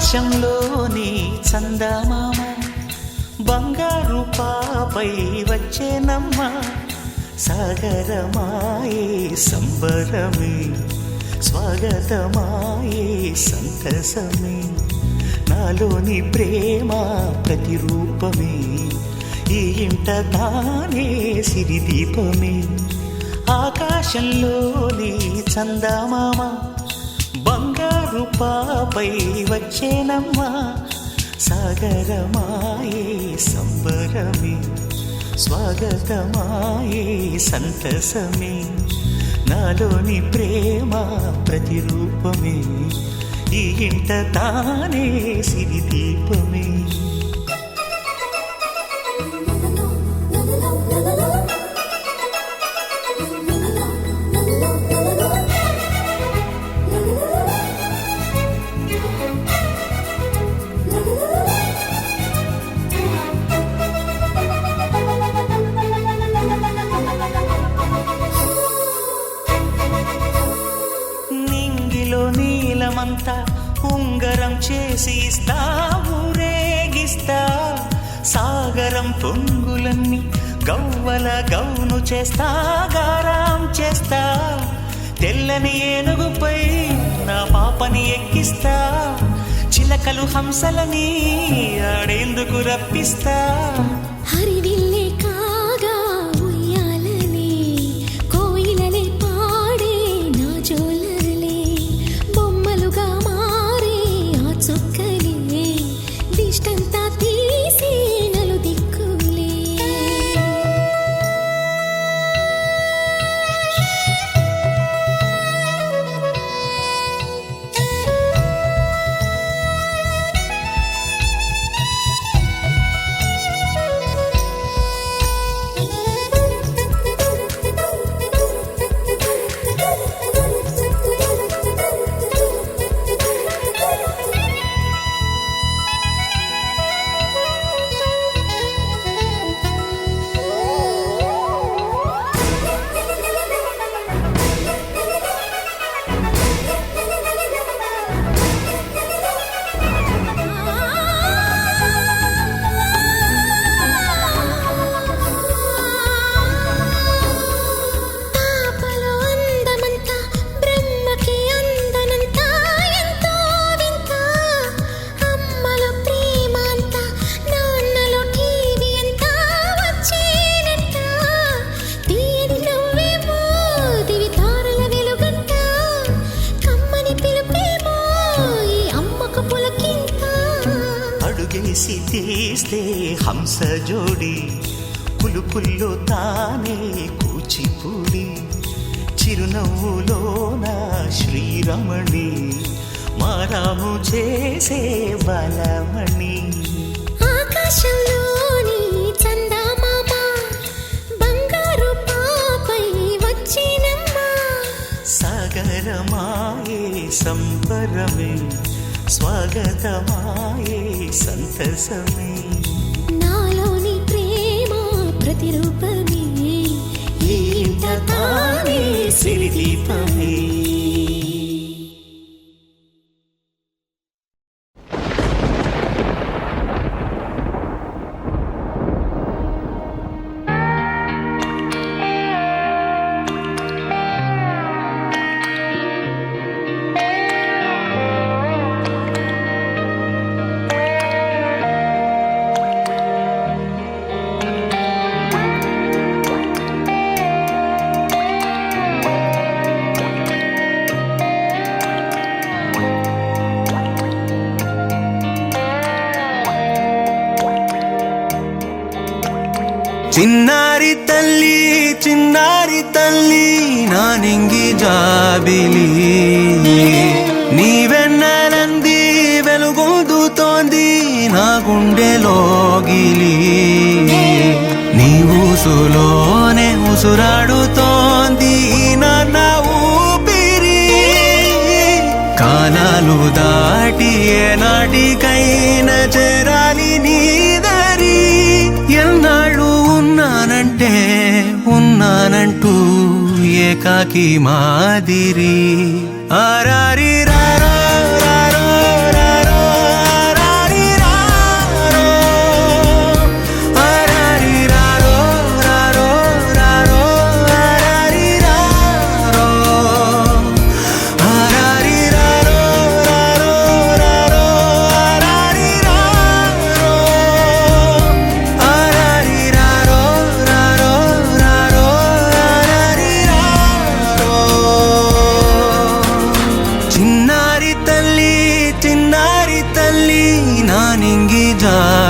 ఆకాశంలోని చందమామ బంగారు పాపై వచ్చేనమ్మ సాగరమాయే సంబరమే స్వాగతమాయే సంతసమే నాలోని ప్రేమ ప్రతిరూపమే ఈ ఇంట తానే సిరిదీపమే ఆకాశంలోని చందమామ బంగారు పాపై వచ్చేనమ్మ సాగరమాయే సంబరమే స్వాగతమాయే సంతసమే నాలోని ప్రేమ ప్రతిరూపమే ఈ ఇంట తానే సిరిదీపమే నీలమంతా ఉంగరం చేసి ఇస్తా ఊరేగిస్తా సాగరం పొంగులన్నీ గవ్వల గౌను చేస్తా గారాం చేస్తా తెల్లని ఏనుగుపై నా పాపని ఎక్కిస్తా చిలకలు హంసలని ఆడేందుకు రప్పిస్తా హరివిల్లే కాగా ఉయ్యాలనే కోయిలలే పాడే నా జోలలే బొమ్మలుగా మారే ఆ చొక్కలే దిష్టంతా తీసి నలు దిక్కులే అడుగేసి తీస్తే హంస జోడి పులుపుల్లో తానే కూచిపూడి చిరునవ్వులోన శ్రీరమణి మారాము చేసే బలమణి ఆకాశంలోని చందమామ బంగారు పాపై వచ్చినమ్మ సాగరమాయే సంబరమే స్వాగతమాయే సంతసమే నాలోని ప్రేమ ప్రతిరూపమే ఈ ఇంట తానే సిరిదీపమే చిన్నారి తల్లి నా నింగి జాబిలి నీవెన్నెలంది వెలుగొందుతోంది నా గుండెలోగిలి నీ ఊసులోనే ఉసురాడుతోంది నా ఊపిరి కాలాలు దాటి ఏనాటికైనా చేరాలి నీ దరి ఎన్నాళ్ళు ఉన్నానంటూ ఏకాకి మాదిరి ఆరారి రారో రారో రారో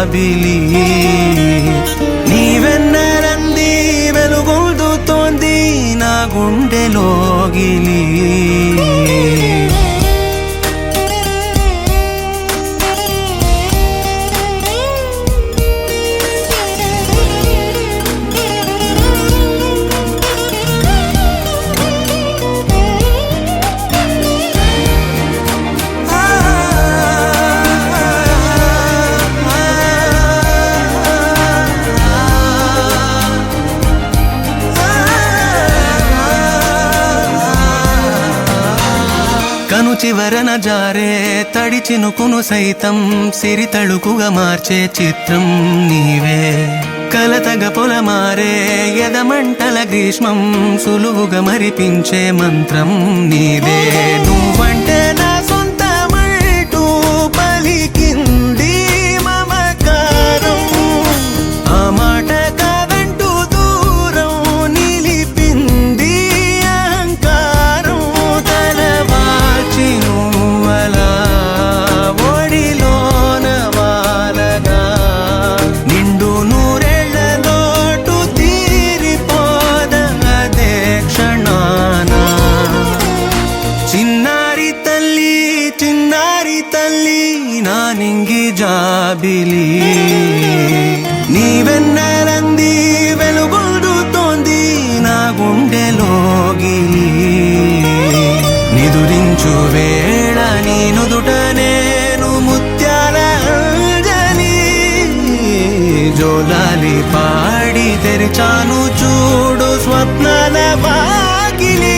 జాబిలి నీవెన్నరంది వెలుగొందుతోంది నా గుండెలోగిలి కను చివరన జారే తడి చినుకును సైతం సిరి తళుకుగా మార్చే చిత్రం నీవే కలతగ పొలమారే ఎదమంటల గ్రీష్మం సులువుగా మరిపించే మంత్రం నీదే నువ్వంటే నా సొంతమంటూ పలికింది మమకారం ఆ మాట కాదంటూ దూరం నిలిపింది అహంకారం తలవాల్చి నువ్వలా ఒడిలోన వాలగా నిండు నూరేళ్ల లోటు తీరిపోద అదే క్షణాన చిన్నారి తల్లి నా నింగి జాబిలి నీవెన్నరంది వెలుగొందుతోంది నా గుండెలోగిలి నిదురించు వేళ నీ నుదుట నేను ముత్యాల అంజలి జోలాలి పాడి తెరిచాను చూడు స్వప్నాల వాకిలి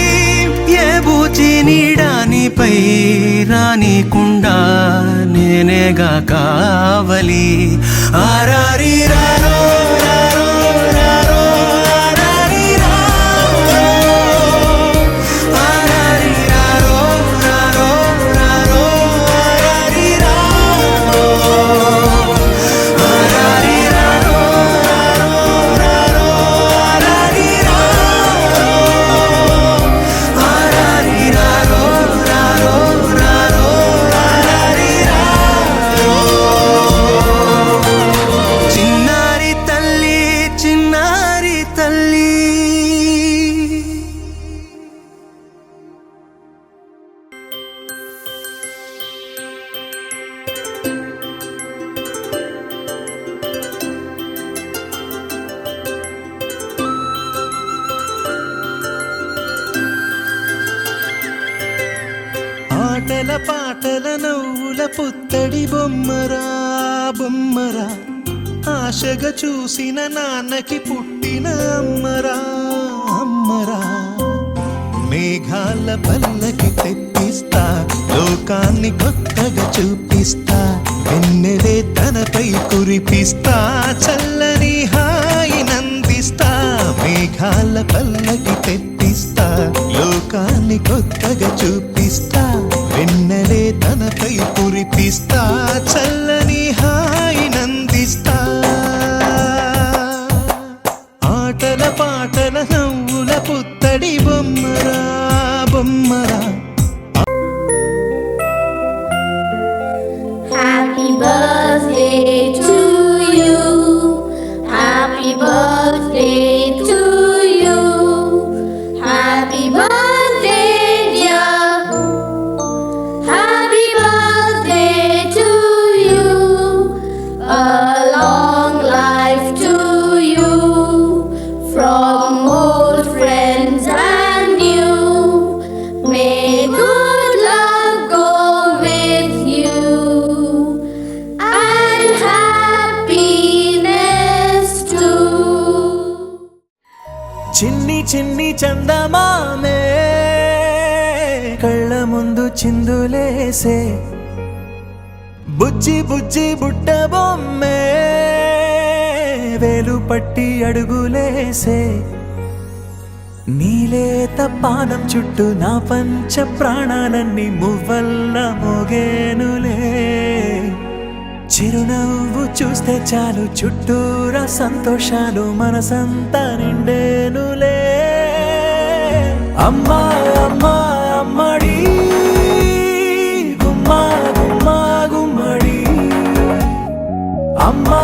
ఏ బూచి నీడానిపై రానికుండా నేనేగా కావలి ఆరారి రారో రారో రారో ఆరారి రారో ఆరారి రారో రారో రారో ఆరారి రారో ఆరారి రారో రారో రారో ఆరారి రారో ఆరారి రారో రారో రారో ఆరారి రారో చిన్నారి తల్లి ఆటల పాటల నవ్వుల పుత్తడి బొమ్మరా బొమ్మరా ఆశగా చూసిన నాన్నకి పుట్టిన అమ్మరా అమ్మరా మేఘాల పల్లకి తెప్పిస్తా లోకాన్ని కొత్తగా చూపిస్తా వెన్నెలే తనపై కురిపిస్తా చల్లని హాయినందిస్తా మేఘాల పల్లకి తెప్పిస్తా లోకాన్ని కొత్తగా చూపిస్తా వెన్నెలే తనపై కురిపిస్తా చల్లని హాయినందిస్తా ఆటల పాటల నవ్వుల పుత్తడి బొమ్మరా బొమ్మరా Happy birthday to you. Happy birthday to you. Happy birthday, dear. Happy birthday to you. A long life to you. From old friends and new. May good luck go with you. And happiness too. చిన్ని చిన్ని చందమామే కళ్ళ ముందు చిందులేసే బుజ్జి బుజ్జి బుట్ట బొమ్మే వేలు పట్టి అడుగులేసే నీలేత పానం చుట్టూ నా పంచ ప్రాణాలన్నీ మువ్వల్ల మోగేనులే చిరునవ్వు చూస్తే చాలు చుట్టూరా సంతోషాలు మనసంతా నిండేనులే అమ్మా అమ్మా అమ్మడి గుమ్మా గుమ్మా గుమ్మడి అమ్మా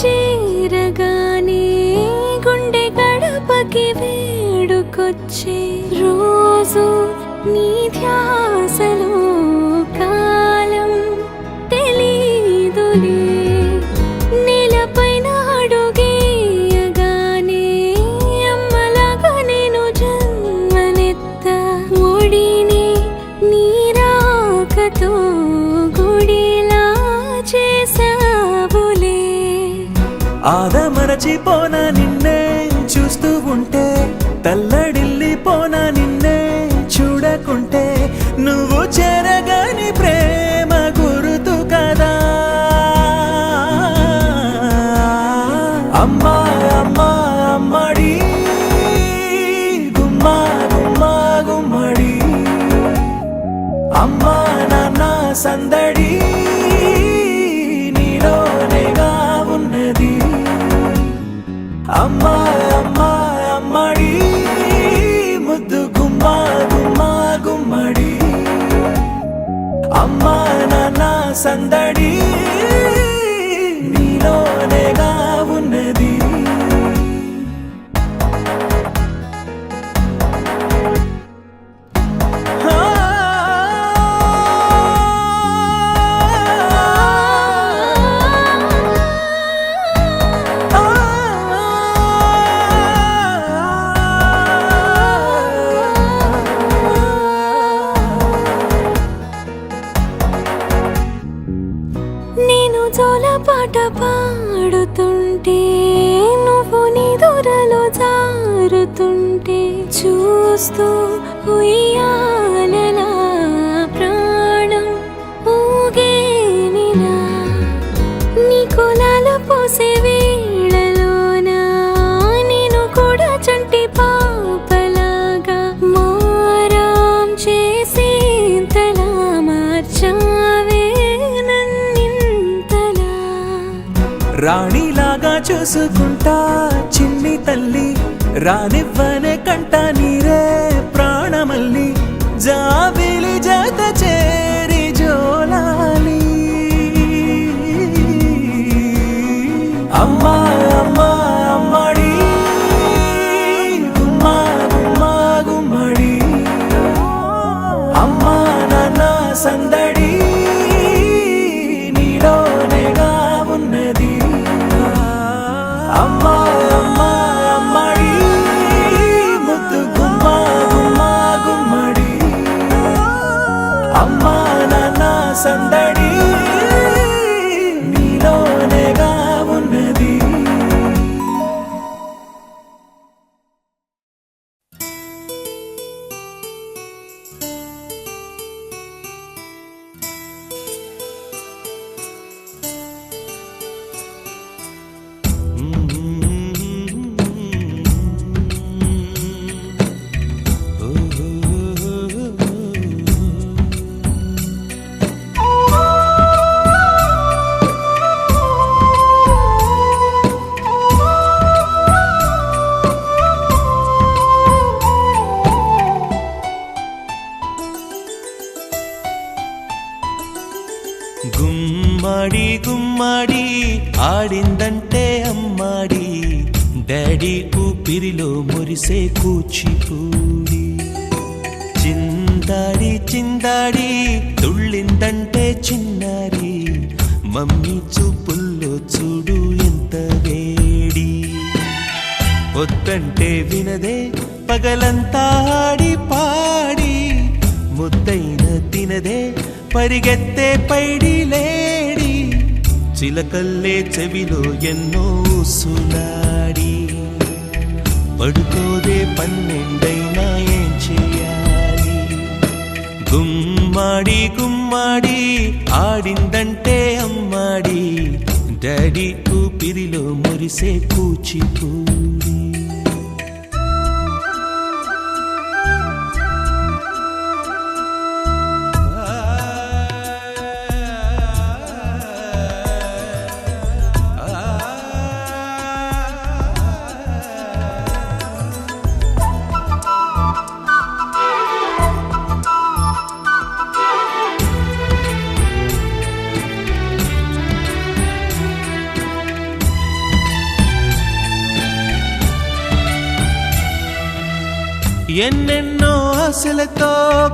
చేరగానే గుండె గడపకి వేడుకొచ్చే రోజు నీ ధ్యాసలో కాలం తెలీదులే నేలపైన అడుగేయగానే అమ్మలాగా నేను జన్మనెత్త ఒడిని నీరాకతో గుడిలా చేసావులే ఆదమరచిపోనా నిన్నే చూస్తూ ఉంటే తల్లడిల్లిపోనా నిన్నే చూడకుంటే నువ్వు చెరగని ప్రేమ గురుతు కదా అమ్మా అమ్మా అమ్మడి గుమ్మా గుమ్మా గుమ్మడి అమ్మా నాన్న సందడి నీలోనేగా ఉన్నది అమ్మా అమ్మా అమ్మడి ముద్దు గుమ్మా గుమ్మా గుమ్మడి అమ్మా నాన్న సందడి నీలోనేగా ఉన్నది నేను జోలపాట పాడుతుంటే నువ్వు నిదురలో జారుతుంటే చూస్తూ ఉయ్యాలలా ప్రాణం ఊగేనిలా నీ కులాల పోసే వేళలోన నేను కూడా చంటి పాపలాగా మారాం చేసేంతలా మార్చావే నన్నింతలా రాణిలాగా చూసుకుంటా చిన్ని తల్లి రానివ్వనే కంట నీరే ప్రాణమల్లి జాబిలి జత చేరి జోలాలి అమ్మా అమ్మా అమ్మడి గుమ్మా గుమ్మా గుమ్మడి అమ్మా నాన్న సందడి నీలోనేగా ఉన్నది అమ్మా అమ్మా అమ్మడి ముద్దు గుమ్మా గుమ్మా గుమ్మడి అమ్మా నాన్న సందడి నీలోనేగా ఉన్నది గుమ్మడి గుమ్మడి ఆడిందంటే అమ్మాడి డాడీ ఊపిరిలో మురిసే కూచిపూడి చిందాడి చిందాడి తుళ్ళిందంటే చిన్నారి మమ్మీ చూపుల్లో చూడు ఎంత వేడి వద్దంటే వినదే పగలంతా ఆడి పాడి ముద్దైన తినదే పరిగెత్తే పైడి లేడి చిలకల్లే చెవిలో ఎన్నో సులాడి పడుకోదే పన్నెండైనా ఏం చేయాలి గుమ్మాడి గుమ్మాడి ఆడిందంటే అమ్మాడి డాడీ ఊపిరిలో మురిసే కూచిపూడి ఎన్నెన్నో ఆశలతో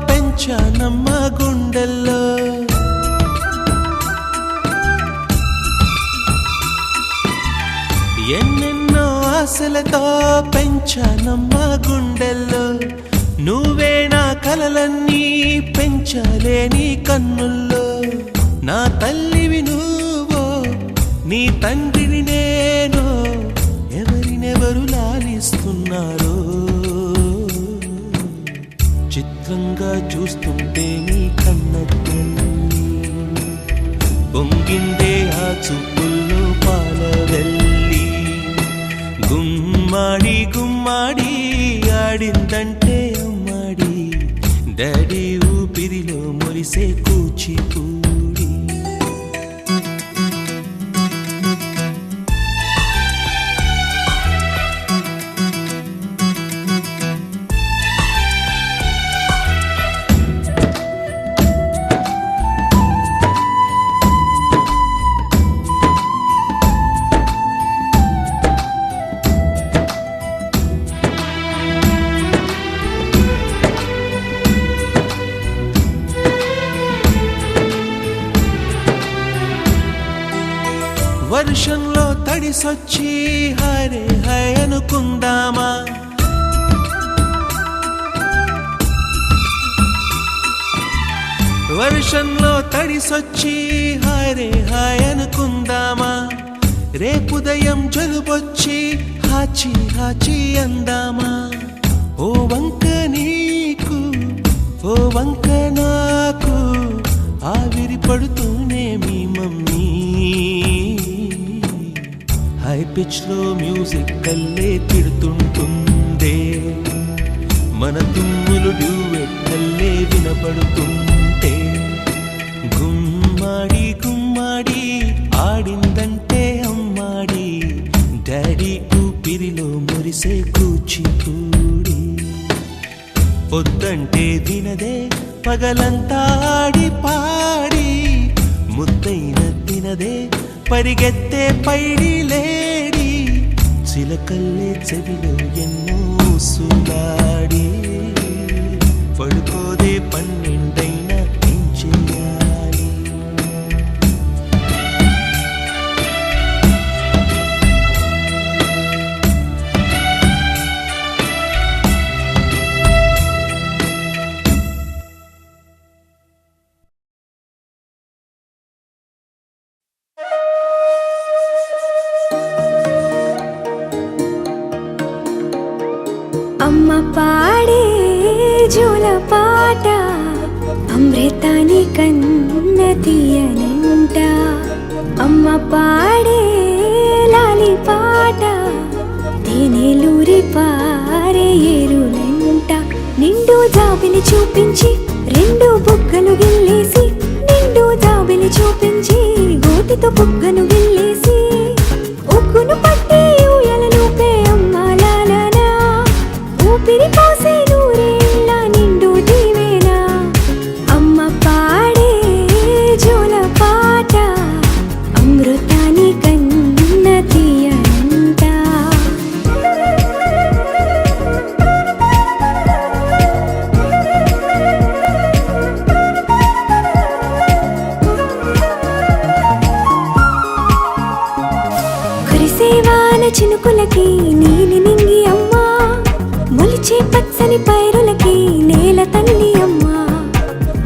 పెంచానమ్మ గుండెల్లో, ఎన్నెన్నో ఆశలతో పెంచానమ్మ గుండెల్లో, నువ్వే నా కలలన్నీ పెంచాలే నీ కన్నుల్లో. నా తల్లివి నువ్వో నీ తండ్రిని నేను, ఎవరినెవరు లాలిస్తున్నారో చిత్రంగా చూస్తుంటే నీ కన్న తల్లి. పొంగిందే ఆ చూపుల్లో పాలవెల్లి, గుమ్మాడి గుమ్మాడి ఆడిందంటే అమ్మాడి, డాడీ ఊపిరిలో మురిసే కూచిపూడి. వర్షంలో తడిసొచ్చి హరే హై అనుకుందామా, వర్షంలో తడిసొచ్చి హరే హై అనుకుందామా, రేపుదయం జలుబొచ్చి హాచి హాచి అందామా. ఓ వంక నీకు ఓ వంక నాకు ఆవిరి పడుతూనే మీ మమ్మీ, హై పిచ్ లో మ్యూజిక్ కల్లే తిడుతుంటుందే, మన తుమ్ములు డ్యూయెట్ కల్లే వినపడుతుంటే. గుమ్మాడి గుమ్మాడి ఆడిందంటే అమ్మాడి, డాడీ ఊపిరిలో మురిసే కూచిపూడి. పొద్దంటే వినదే పగలంతా ఆడి పాడి, ముద్దైన తినదే పరిగెత్తే పైడి లేడి, చిలకల్లే చెవిలో ఎన్నో సులాడి. పడుకోదే పన్నెండైనా ఏం చెయ్యాలి. అమ్మ పాడే జోల పాట అమృతాని కన్న తీయనంట, అమ్మ పాడే లాలి పాట తేనెలూరి పారే ఏరులంట. నిండు జాబిలి చూపించి రెండు బుగ్గలు గిల్లేసి, నిండు జాబిలి చూపించి గోటితో బుగ్గను గిల్లేసి, ఉగ్గును పట్టి ఊయలలోపే అమ్మ లాలనా, ఊపిరి పోసే నూరేళ్ళ నిండు దీవేనా. అమ్మ పాడే జోల పాట అమృతాని కన్న తీయంట. కురిసేవాన చినుకులకి నీలి నింగి అమ్మా, మొలిచే పచ్చని పైరులకి నేల తల్లి అమ్మా.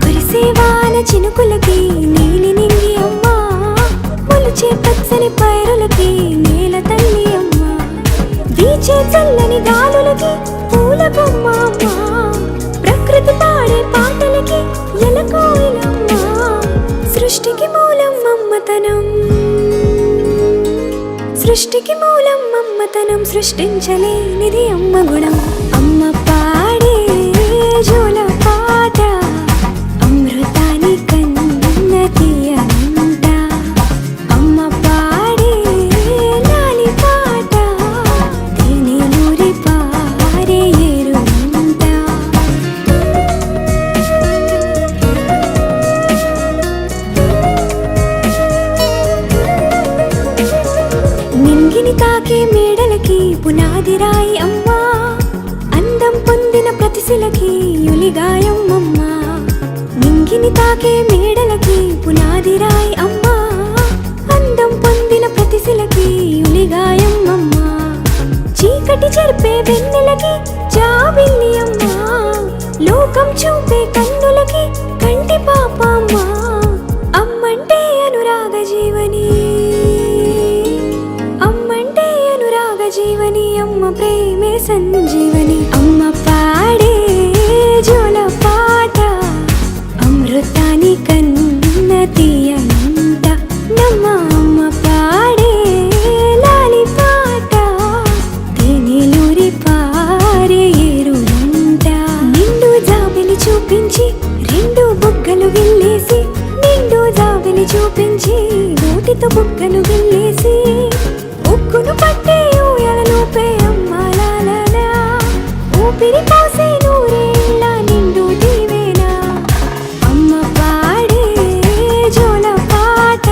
కురిసేవాన చినుకులకి నీలి నింగి అమ్మా, మొలిచే పచ్చని పైరులకి నేల తల్లి అమ్మా. వీచే చల్లని గాలులకి పూల బొమ్మ అమ్మా, ప్రకృతి పాడే పాటలకి ఎలకోయిలమ్మా. సృష్టికి మూలం మమ్మతనం, సృష్టికి మూలం మమ్మతనం, సృష్టించలేనిది అమ్మ గుణం. అమ్మ పాడే జోల పాట అమృతాని కన్న తీయనంట, అమ్మ పాడే లాలి పాట తేనెలూరి పారే ఏరులంట. నింగిని తాకే మేడలకి పునాది రాయి అమ్మా, అందం పొందిన ప్రతి తొలిగాయం అమ్మ, నింగిని తాకే మేడలకి పునాది రాయి అమ్మ, అందం పొందిన ప్రతిశిలకి ఉలిగాయం అమ్మ, చీకటి చెరిపే వెన్నెలకి జాబిల్లి అమ్మ, లోకం చూపే కన్నులకి కంటి పాప అమ్మ, అమ్మంటే అనురాగ జీవని, అమ్మంటే అనురాగ జీవని, అమ్మ ప్రేమే సంజీవని, అమ్మ పాడే జోల పాట అమృతాని కన్న తీయనంట, నమ్మ అమ్మ పాడే లాలి పాట తేనెలూరి పారే ఏరులంట, నిండు జాబిలి చూపించి రెండు బుగ్గలు గిల్లేసి, నిండు జాబిలి చూపించి నోటితో బుగ్గను గిల్లేసి, ఉక్కును పట్టే ఊయలలోపే అమ్మ లాలా, ఊపిరి పోసే నూరేళ్ళ నిండు దీవేనా, అమ్మ పాడే జోల పాట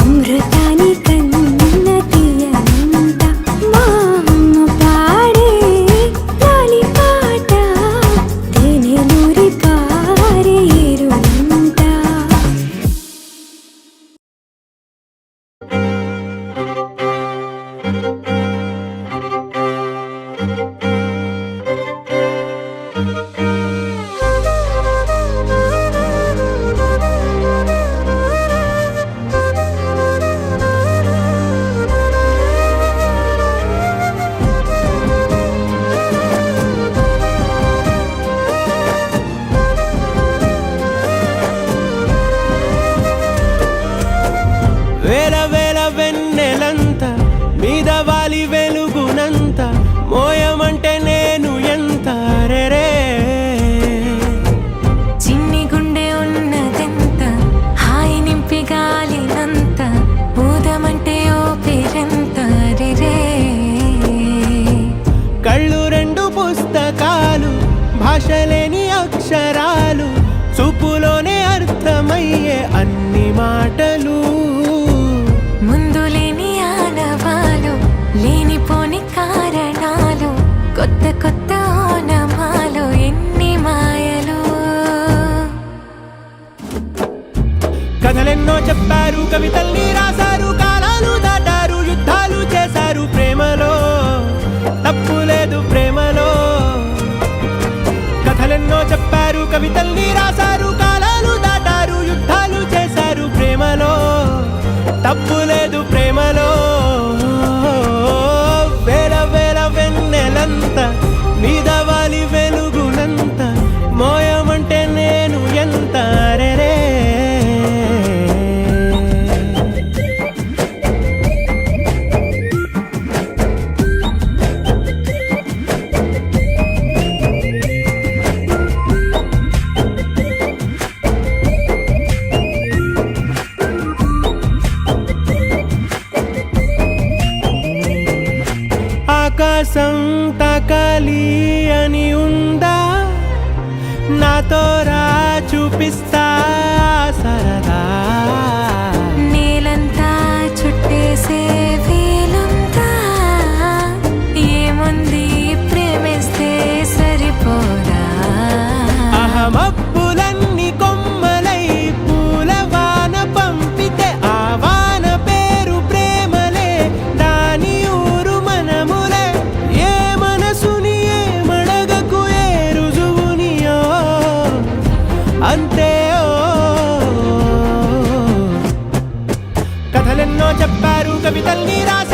అమృతాని కన్న తీయనంట, మా అమ్మ పాడే లాలి పాట తేనెలూరి పారే ఏరులంట. వేల వేల వెన్నెలంత మీద వాలి వెలుగునంత మోయమంటే నేను ఎంత రే, చిన్ని గుండె ఉన్నదెంత హాయి నింపి గాలినంత ఊదమంటే ఓ పేరెంత రే, కళ్ళు రెండు పుస్తకాలు భాషలేని అక్షరాలు చూపులోనే అర్థమయ్యే అన్ని మాటలు, ముందు లేని ఆనవాలు లేనిపోని కారణాలు కొత్త కొత్త ఓనమాలు ఎన్ని మాయలు, కథలెన్నో చెప్పారు కవితల్ని రాశారు కాలాలు దాటారు యుద్ధాలు చేశారు ప్రేమలో తప్పు లేదు ప్రేమలో, కథలెన్నో చెప్పారు కవితల్ని రాశారు కాలాలు దాటారు యుద్ధాలు చేశారు ప్రేమలో తప్పు లేదు ప్రేమలో, వేల వేల వెన్నెలంత మీద వాలి వెలుగునంత మోయమంటే నేను ఎంత రే, ఆకాశం తాకాలి అని ఉందా, నాతో రా చూపిస్తా సరదా, నేలంతా చుట్టేసే వీలుందా, ఏముంది ప్రేమిస్తే సరిపోదా, అహమప్పులన్నీ కొమ్మలై పూల వాన పంపితే ఆ వాన పేరు ప్రేమలే, దాని ఊరు మనములే, ఏ మనసుని ఏ మడగకు ఏ రుజువునియో అంతే కథలెన్నో చెప్పారు కవితల్ని రాశారు